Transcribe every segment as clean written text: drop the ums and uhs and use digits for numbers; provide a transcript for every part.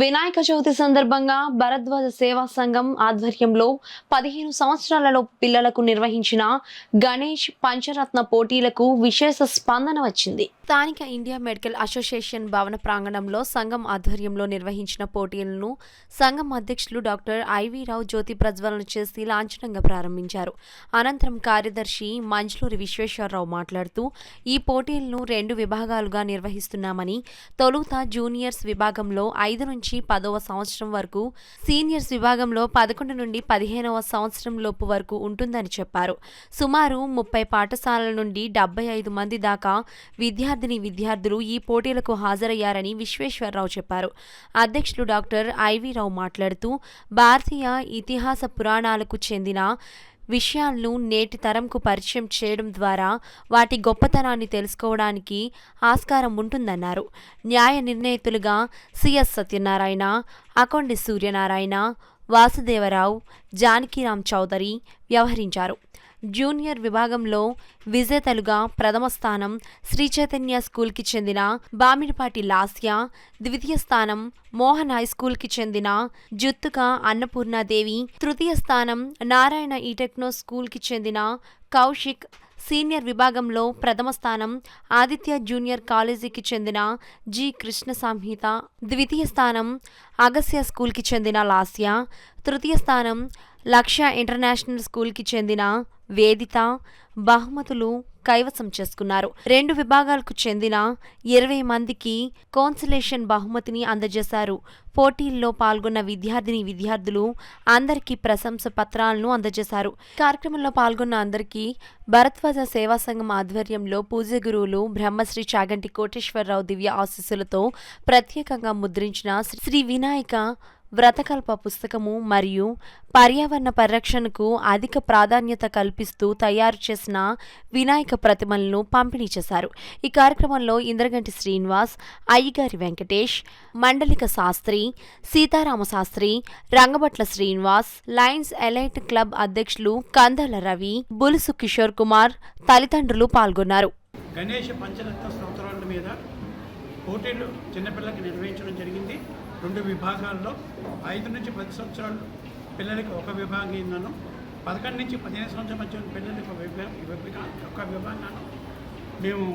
వినాయక చవితి సందర్భంగా భరద్వాజ సేవా సంఘం ఆధ్వర్యంలో 15 సంవత్సరాలలోపు పిల్లలకు నిర్వహించిన గణేష్ పంచరత్న పోటీలకు విశేష స్పందన వచ్చింది. స్థానిక ఇండియా మెడికల్ అసోసియేషన్ భవన ప్రాంగణంలో సంఘం ఆధ్వర్యంలో నిర్వహించిన పోటీలను సంఘం అధ్యక్షులు డాక్టర్ ఐవీరావు జ్యోతి ప్రజ్వలన చేసి లాంఛనంగా ప్రారంభించారు. అనంతరం కార్యదర్శి మంజులూరి విశ్వేశ్వరరావు మాట్లాడుతూ ఈ పోటీలను 2 విభాగాలుగా నిర్వహిస్తున్నామని, తొలుత జూనియర్స్ విభాగంలో 5 నుంచి 10వ సంవత్సరం వరకు, సీనియర్స్ విభాగంలో 11 నుండి 15వ సంవత్సరం లోపు వరకు ఉంటుందని చెప్పారు. సుమారు 30 పాఠశాలల నుండి 75 మంది దాకా విద్యార్థులు ఈ పోటీలకు హాజరయ్యారని విశ్వేశ్వరరావు చెప్పారు. అధ్యక్షులు డాక్టర్ ఐవీరావు మాట్లాడుతూ భారతీయ ఇతిహాస పురాణాలకు చెందిన విషయాలను నేటి తరంకు పరిచయం చేయడం ద్వారా వాటి గొప్పతనాన్ని తెలుసుకోవడానికి ఆస్కారం ఉంటుందన్నారు. న్యాయ నిర్ణేతలుగా సిఎస్ సత్యనారాయణ, అకొండి సూర్యనారాయణ, వాసుదేవరావు, జానకిరామ్ చౌదరి వ్యవహరించారు. జూనియర్ విభాగంలో విజేతలుగా ప్రథమ స్థానం శ్రీ చైతన్య స్కూల్కి చెందిన బామిడిపాటి లాస్య, ద్వితీయ స్థానం మోహన్ హైస్కూల్కి చెందిన జుత్తుక అన్నపూర్ణాదేవి, తృతీయ స్థానం నారాయణ ఈటెక్నో స్కూల్కి చెందిన కౌశిక్, సీనియర్ విభాగంలో ప్రథమ స్థానం ఆదిత్య జూనియర్ కాలేజీకి చెందిన జి కృష్ణ సంహిత, ద్వితీయ స్థానం అగస్య స్కూల్కి చెందిన లాస్య, తృతీయ స్థానం లక్ష్య ఇంటర్నేషనల్ స్కూల్కి చెందిన వేదిత బహుమతులు కైవసం చేసుకున్నారు. 2 విభాగాలకు చెందిన 20 మందికి కాన్సలేషన్ బహుమతిని అందజేశారు. పోటీల్లో పాల్గొన్న విద్యార్థులు అందరికీ ప్రశంస పత్రాలను అందజేశారు. కార్యక్రమంలో పాల్గొన్న అందరికీ భరద్వాజ సేవా సంఘం ఆధ్వర్యంలో పూజ్య గురువులు బ్రహ్మశ్రీ చాగంటి కోటేశ్వరరావు దివ్య ఆశీస్సులతో ప్రత్యేకంగా ముద్రించిన శ్రీ వినాయక వ్రతకల్ప పుస్తకము మరియు పర్యావరణ పరిరక్షణకు అధిక ప్రాధాన్యత కల్పిస్తూ తయారు చేసిన వినాయక ప్రతిమలను పంపిణీ చేశారు. ఈ కార్యక్రమంలో Indraganti Srinivas, Ayyagari Venkatesh, Mandalika Sastri, Sitarama Sastri, Rangabhatla Srinivas, Lions Elite Club అధ్యక్షులు కందల రవి, బులుసు కిషోర్ కుమార్ తదితరులు పాల్గొన్నారు. గణేష్ పంచరత్న స్తోత్రాల మీద పోటీలు చిన్నపిల్లలకి నిర్వహించడం జరిగింది. 2 విభాగాల్లో 5 నుంచి 10 సంవత్సరాలు పిల్లలకి ఒక విభాగంగాను, 11 నుంచి 15 సంవత్సరాల మధ్య పిల్లలకి ఒక విభాగాను మేము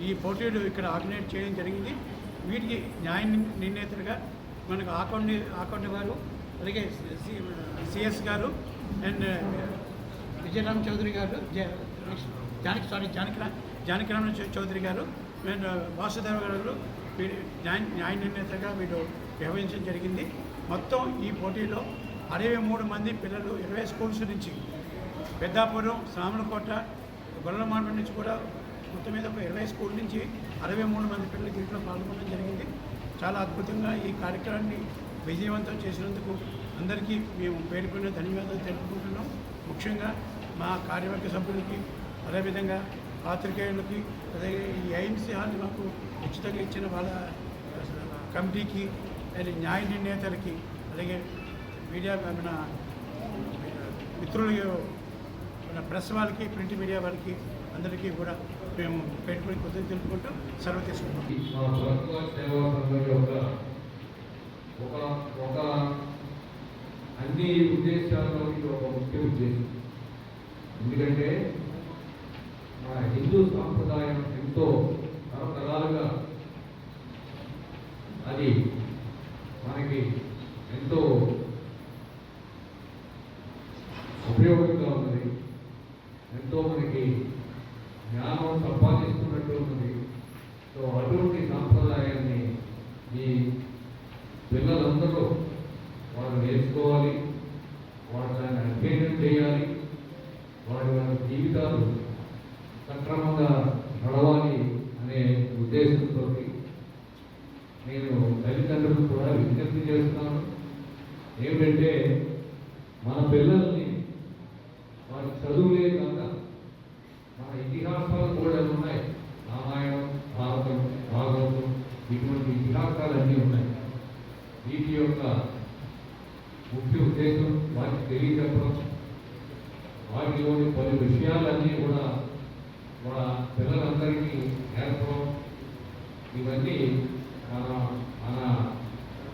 ఈ పోటీలు ఇక్కడ ఆర్గనైజ్ చేయడం జరిగింది. వీటికి న్యాయ నిర్ణేతలుగా మనకు ఆకొండి వారు, అలాగే సిఎస్ గారు అండ్ విజయరామ్ చౌదరి గారు, జానకిరామ్ చౌదరి గారు అండ్ వాసుదేవ గారు న్యాయ నిర్ణేతగా వీళ్ళు వ్యవహరించడం జరిగింది. మొత్తం ఈ పోటీలో 63 మంది పిల్లలు 20 స్కూల్స్ నుంచి, పెద్దాపురం, సామలకోట, గొల్లమాండ నుంచి కూడా మొత్తం మీద ఒక 20 స్కూల్ నుంచి 63 మంది పిల్లలు దీంట్లో పాల్గొనడం జరిగింది. చాలా అద్భుతంగా ఈ కార్యక్రమాన్ని విజయవంతం చేసినందుకు అందరికీ మేము పేరుకున్న ధన్యవాదాలు తెలుపుకుంటున్నాం. ముఖ్యంగా మా కార్యవర్గ సభ్యులకి, అదేవిధంగా పాత్రికేయులకి, అలాగే ఈ ఐఎంసీ హాల్ని మాకు ఉచితంగా ఇచ్చిన వాళ్ళ కమిటీకి, అలాగే న్యాయ నిర్ణేతలకి, అలాగే మీడియా మన మిత్రులకి, మన ప్రెస్ వాళ్ళకి, ప్రింట్ మీడియా వాళ్ళకి అందరికీ కూడా మేము పెట్టుకుని కృతజ్ఞతలు తెలుపుకుంటూ సెలవు తీసుకుంటాం. అన్ని ఉద్దేశాల్లో ఒక ముఖ్య ఉద్దేశం. ఎందుకంటే మన హిందూ సాంప్రదాయం ఎంతో తరతరాలుగా అది మనకి ఎంతో ఉపయోగంగా ఉన్నది, ఎంతో మనకి జ్ఞానం సంపాదిస్తున్నట్టు ఉన్నది. సో అటువంటి సాంప్రదాయాన్ని ఈ పిల్లలందరూ వారు నేర్చుకోవాలి, వారు దాన్ని అధ్యయనం చేయాలి, వారి జీవితాలు సక్రమంగా నడవాలి అనే ఉద్దేశంతో నేను తల్లిదండ్రులకు కూడా విజ్ఞప్తి చేస్తున్నాను. ఏమిటంటే మన పిల్లల్ని వారి చదువులే కాక మన ఇతిహాసాలు కూడా ఉన్నాయి. రామాయణం, భాగవతం ఇటువంటి ఇతిహాసాలన్నీ ఉన్నాయి. వీటి యొక్క ముఖ్య ఉద్దేశం వారికి తెలియజెప్పడం, వాటిలోని పలు విషయాలన్నీ కూడా మన పిల్లలందరికీ నేర్పడం, ఇవన్నీ మన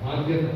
బాధ్యత